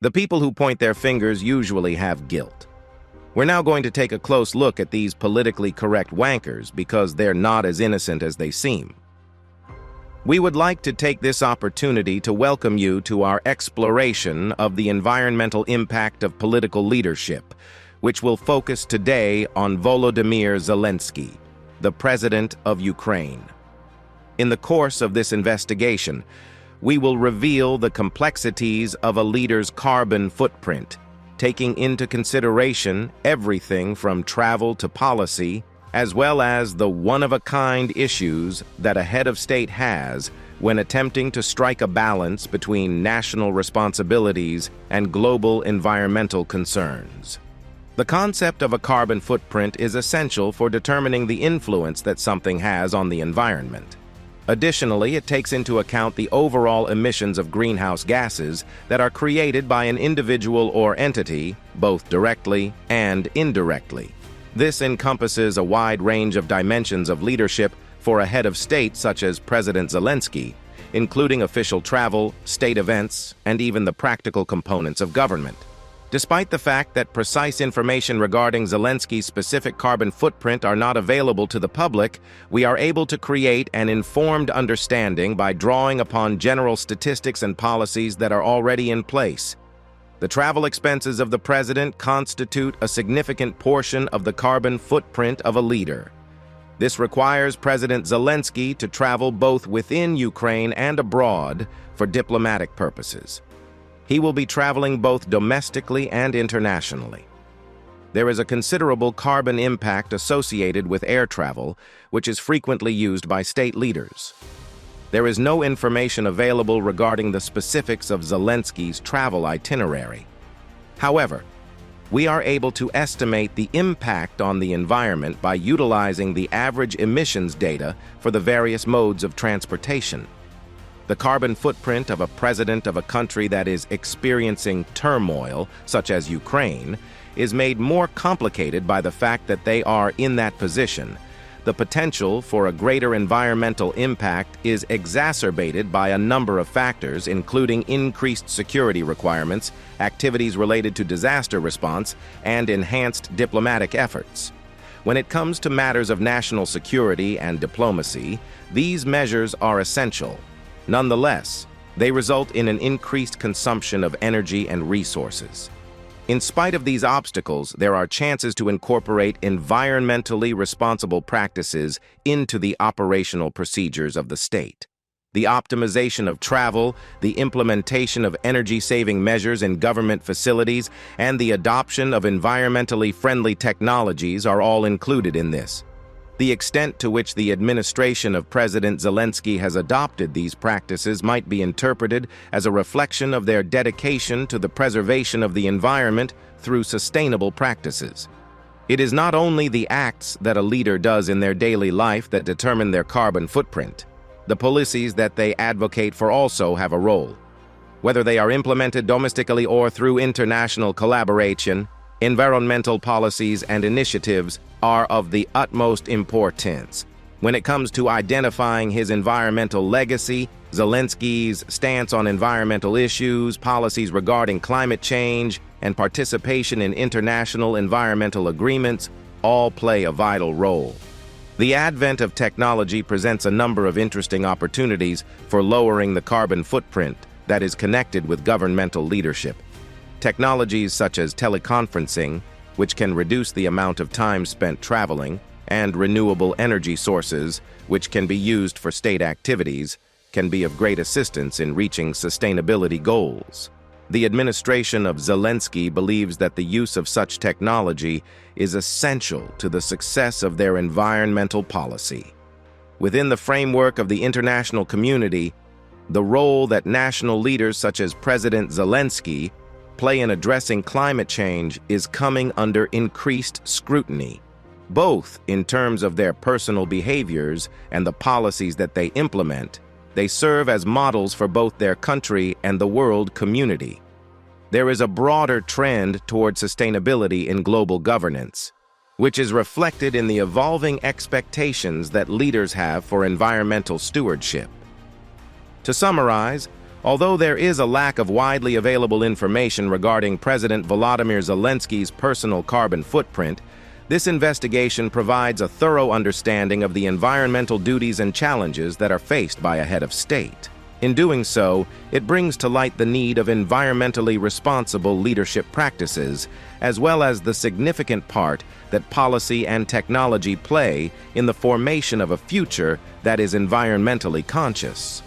The people who point their fingers usually have guilt. We're now going to take a close look at these politically correct wankers because they're not as innocent as they seem. We would like to take this opportunity to welcome you to our exploration of the environmental impact of political leadership, which will focus today on Volodymyr Zelenskyy, the President of Ukraine. In the course of this investigation, we will reveal the complexities of a leader's carbon footprint, taking into consideration everything from travel to policy, as well as the one-of-a-kind issues that a head of state has when attempting to strike a balance between national responsibilities and global environmental concerns. The concept of a carbon footprint is essential for determining the influence that something has on the environment. Additionally, it takes into account the overall emissions of greenhouse gases that are created by an individual or entity, both directly and indirectly. This encompasses a wide range of dimensions of leadership for a head of state such as President Zelenskyy, including official travel, state events, and even the practical components of government. Despite the fact that precise information regarding Zelenskyy's specific carbon footprint are not available to the public, we are able to create an informed understanding by drawing upon general statistics and policies that are already in place. The travel expenses of the president constitute a significant portion of the carbon footprint of a leader. This requires President Zelenskyy to travel both within Ukraine and abroad for diplomatic purposes. He will be traveling both domestically and internationally. There is a considerable carbon impact associated with air travel, which is frequently used by state leaders. There is no information available regarding the specifics of Zelenskyy's travel itinerary. However, we are able to estimate the impact on the environment by utilizing the average emissions data for the various modes of transportation. The carbon footprint of a president of a country that is experiencing turmoil, such as Ukraine, is made more complicated by the fact that they are in that position. The potential for a greater environmental impact is exacerbated by a number of factors, including increased security requirements, activities related to disaster response, and enhanced diplomatic efforts. When it comes to matters of national security and diplomacy, these measures are essential. Nonetheless, they result in an increased consumption of energy and resources. In spite of these obstacles, there are chances to incorporate environmentally responsible practices into the operational procedures of the state. The optimization of travel, the implementation of energy-saving measures in government facilities, and the adoption of environmentally friendly technologies are all included in this. The extent to which the administration of President Zelenskyy has adopted these practices might be interpreted as a reflection of their dedication to the preservation of the environment through sustainable practices. It is not only the acts that a leader does in their daily life that determine their carbon footprint. The policies that they advocate for also have a role. Whether they are implemented domestically or through international collaboration, environmental policies and initiatives are of the utmost importance. When it comes to identifying his environmental legacy, Zelenskyy's stance on environmental issues, policies regarding climate change, and participation in international environmental agreements all play a vital role. The advent of technology presents a number of interesting opportunities for lowering the carbon footprint that is connected with governmental leadership. Technologies such as teleconferencing, which can reduce the amount of time spent traveling, and renewable energy sources, which can be used for state activities, can be of great assistance in reaching sustainability goals. The administration of Zelenskyy believes that the use of such technology is essential to the success of their environmental policy. Within the framework of the international community, the role that national leaders such as President Zelenskyy play in addressing climate change is coming under increased scrutiny, both in terms of their personal behaviors and the policies that they implement. They serve as models for both their country and the world community. There is a broader trend toward sustainability in global governance, which is reflected in the evolving expectations that leaders have for environmental stewardship. To summarize, Although there is a lack of widely available information regarding President Volodymyr Zelensky's personal carbon footprint, this investigation provides a thorough understanding of the environmental duties and challenges that are faced by a head of state. In doing so, it brings to light the need of environmentally responsible leadership practices, as well as the significant part that policy and technology play in the formation of a future that is environmentally conscious.